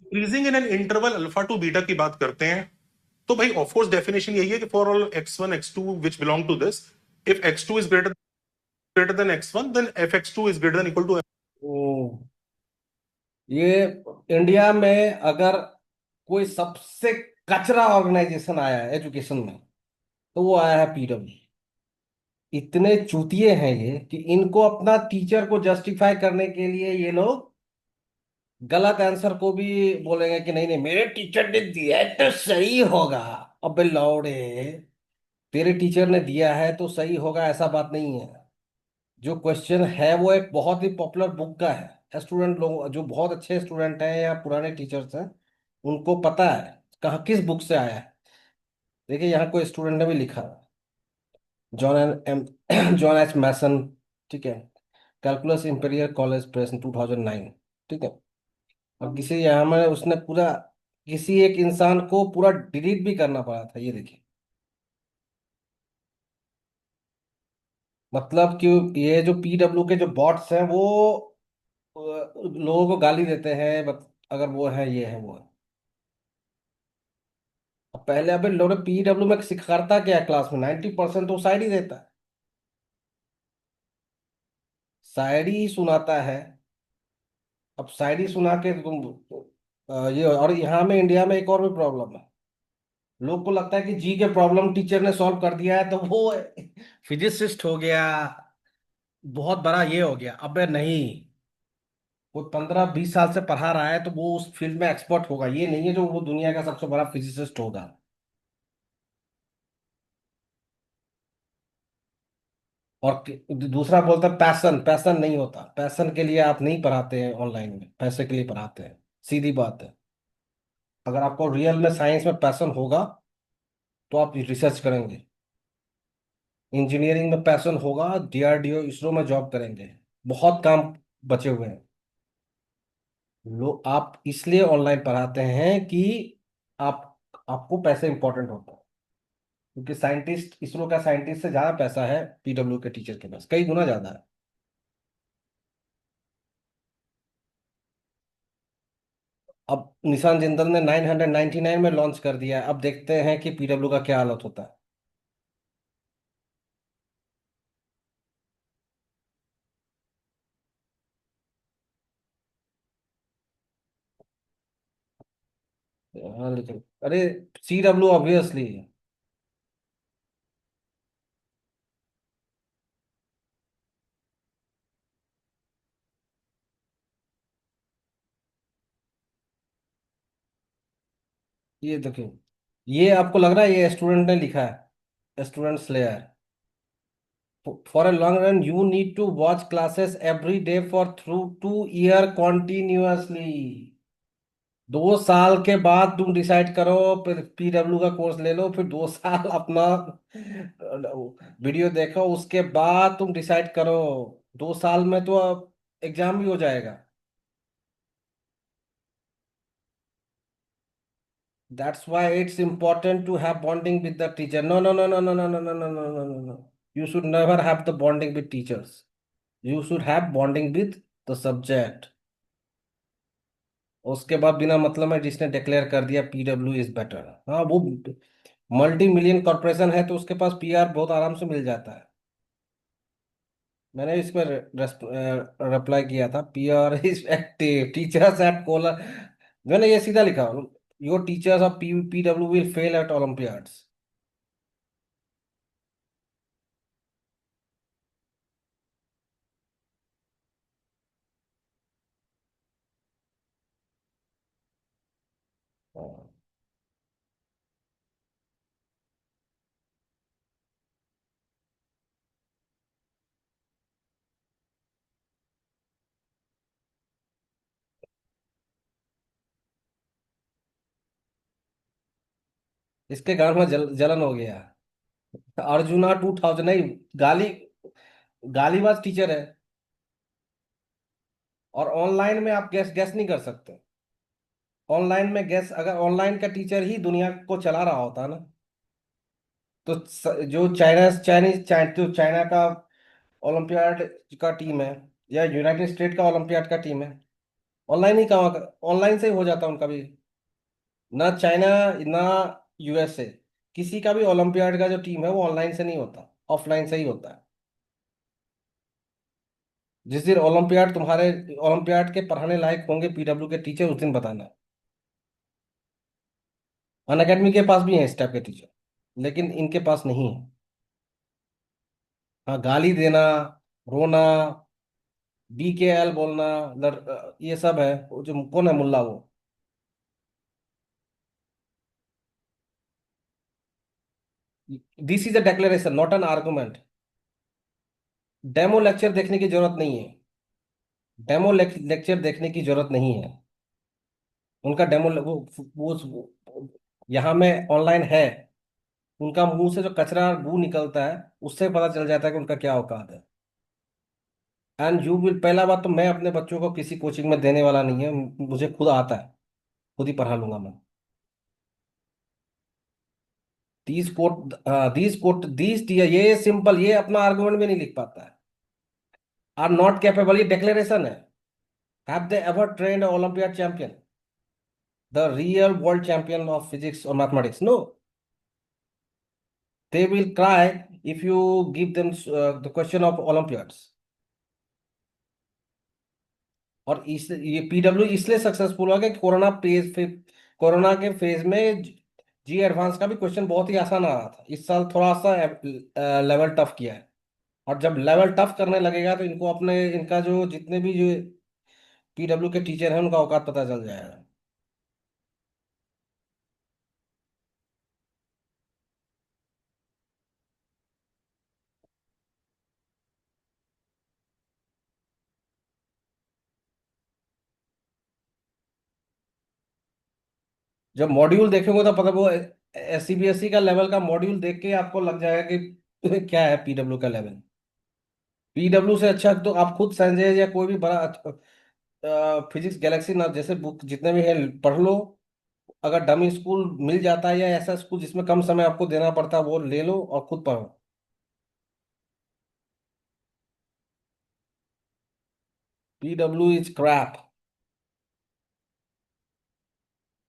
Increasing in an interval alpha two beta की बात करते हैं, तो भाई ऑफ कोर्स डेफिनेशन यही है कि for all x1 x2 which belong to this, if x2 is greater than x1 then f x2 is greater than equal to. Hmm, ये इंडिया में अगर कोई सबसे कचरा ऑर्गेनाइजेशन आया है एजुकेशन में, तो वो आया है पीडब्ल्यू। इतने चूतिए हैं ये कि इनको अपना टीचर को जस्टिफाई करने के लिए ये लोग गलत आंसर को भी बोलेंगे कि नहीं नहीं मेरे टीचर ने दिया है तो सही होगा। अबे लौड़े, तेरे टीचर ने दिया है तो सही होगा ऐसा बात नहीं है। जो क्वेश्चन है वो एक बहुत ही पॉपुलर बुक का है। स्टूडेंट लोग जो बहुत अच्छे स्टूडेंट हैं या पुराने टीचर्स हैं उनको पता है कहाँ किस बुक से आया है। देखिए यहाँ कोई स्टूडेंट ने भी लिखा, जॉन एम जॉन एच मैसन, ठीक है, कैलकुलस इंपीरियल कॉलेज प्रेस 2009, ठीक है। और किसी यहाँ में उसने पूरा किसी एक इंसान को पूरा डिलीट भी करना पड़ा था, ये देखिए। मतलब कि ये जो पीडब्ल्यू के जो बॉट्स हैं वो लोगों को गाली देते हैं, अगर वो है ये है वो है। अब पहले अबे लोग पीडब्ल्यू में सिखाता क्या है, क्लास में 90% तो शायरी देता है, शायरी ही सुनाता है। अब शायरी सुना के तुम ये, और यहाँ में इंडिया में एक और भी प्रॉब्लम है। लोग को लगता है कि जी के प्रॉब्लम टीचर ने सॉल्व कर दिया है तो वो फिजिसिस्ट हो गया, बहुत बड़ा ये हो गया। अबे नहीं, वो 15-20 साल से पढ़ा रहा है तो वो उस फील्ड में एक्सपर्ट होगा, ये नहीं है जो वो दुनिया का सबसे बड़ा फिजिसिस्ट होगा। और दूसरा बोलता है पैशन, पैशन नहीं होता, पैशन के लिए आप नहीं पढ़ाते हैं ऑनलाइन में, पैसे के लिए पढ़ाते हैं। सीधी बात है। अगर आपको रियल में साइंस में पैशन होगा तो आप रिसर्च करेंगे, इंजीनियरिंग में पैशन होगा, डीआरडीओ इसरो में जॉब करेंगे। बहुत काम बचे हुए हैं। लोग आप इसलिए ऑनलाइन पढ़ाते हैं कि आप आपको पैसे इंपॉर्टेंट होता है, क्योंकि साइंटिस्ट, इसरो का साइंटिस्ट से ज्यादा पैसा है पीडब्ल्यू के टीचर के पास, कई गुना ज्यादा है। अब निशान जिंदल ने 999 में लॉन्च कर दिया है, अब देखते हैं कि पीडब्ल्यू का क्या हालत होता है। हाँ लेकिन अरे, सीडब्ल्यू ऑब्वियसली, ये देखिए, ये आपको लग रहा है ये स्टूडेंट ने लिखा है, student slayer. For a long run you need to watch classes every day for through 2 year continuously. 2 साल के बाद तुम डिसाइड करो, फिर पीडब्ल्यू का कोर्स ले लो, फिर 2 साल अपना वीडियो देखो, उसके बाद तुम डिसाइड करो। 2 साल में तो एग्जाम भी हो जाएगा। That's why it's important to have bonding with the teacher. No, no, no, no, no, no, no, no, no, no, no, no, no. You should never have the bonding with teachers. You should have bonding with the subject. उसके बाद बिना मतलब में जिसने declare कर दिया PW is better, हाँ वो मल्टी मिलियन कॉर्पोरेशन है तो उसके पास पीआर बहुत आराम से मिल जाता है। मैंने इस पर रिप्लाई किया था, PR is active teachers at collar. मैंने ये सीधा लिखा, your teachers of PW will fail at olympiads. इसके कारण में जलन हो गया। अर्जुना 2000 नहीं, गाली, गालीबाज टीचर है। और ऑनलाइन में आप गैस गैस नहीं कर सकते। ऑनलाइन में गैस, अगर ऑनलाइन का टीचर ही दुनिया को चला रहा होता ना, तो जो जो चाइना का ओलंपियाड का टीम है या यूनाइटेड स्टेट का ओलंपियाड का टीम है, ऑनलाइन ही कमा, ऑनलाइन से ही हो जाता उनका भी। ना चाइना, ना यूएसए, किसी का भी ओलंपियाड का जो टीम है वो ऑनलाइन से नहीं होता, ऑफलाइन से ही होता है। जिस दिन ओलंपियाड तुम्हारे, ओलंपियाड के पढ़ाने लायक होंगे पीडब्ल्यू के टीचर, उस दिन बताना। अन अकेडमी के पास भी हैं इस टाइप के टीचर, लेकिन इनके पास नहीं है। हाँ, गाली देना, रोना, BKL बोलना, ये सब है। वो जो कौन है मुल्ला वो, this is a declaration not an argument. Demo lecture देखने की जरूरत नहीं है, डेमो लेक्चर देखने की जरूरत नहीं है। उनका डेमो वो यहाँ में ऑनलाइन है। उनका मुंह से जो कचरा गू निकलता है, उससे पता चल जाता है कि उनका क्या औकात है। एंड यू विल, पहला बात तो मैं अपने बच्चों को किसी कोचिंग में देने वाला नहीं है, मुझे खुद आता है, खुद ही पढ़ा लूंगा मैं। दीज ये सिंपल, ये अपना आर्गुमेंट भी नहीं लिख पाता है। आर नॉट कैपेबल, ये डिक्लेरेशन है। Have they ever trained olympiad champion, the real world champion of physics और mathematics? No. They will cry if you give them the question of olympiads. और ये पीडब्ल्यू इसलिए सक्सेसफुल हो गया कि corona के फेज में जी एडवांस का भी क्वेश्चन बहुत ही आसान आ रहा था। इस साल थोड़ा सा लेवल टफ किया है। और जब लेवल टफ करने लगेगा तो इनको अपने, इनका जो जितने भी जो पीडब्ल्यू के टीचर हैं उनका औकात पता चल जाएगा। जब मॉड्यूल देखेंगे तो पता, वो CBSE का लेवल का मॉड्यूल देख के आपको लग जाएगा कि क्या है पीडब्ल्यू का लेवल। पीडब्ल्यू से अच्छा तो आप खुद संजय या कोई भी बड़ा फिजिक्स गैलेक्सी ना जैसे बुक जितने भी हैं पढ़ लो। अगर डमी स्कूल मिल जाता है या ऐसा स्कूल जिसमें कम समय आपको देना पड़ता है, वो ले लो और खुद पढ़ो। PW is Krebs.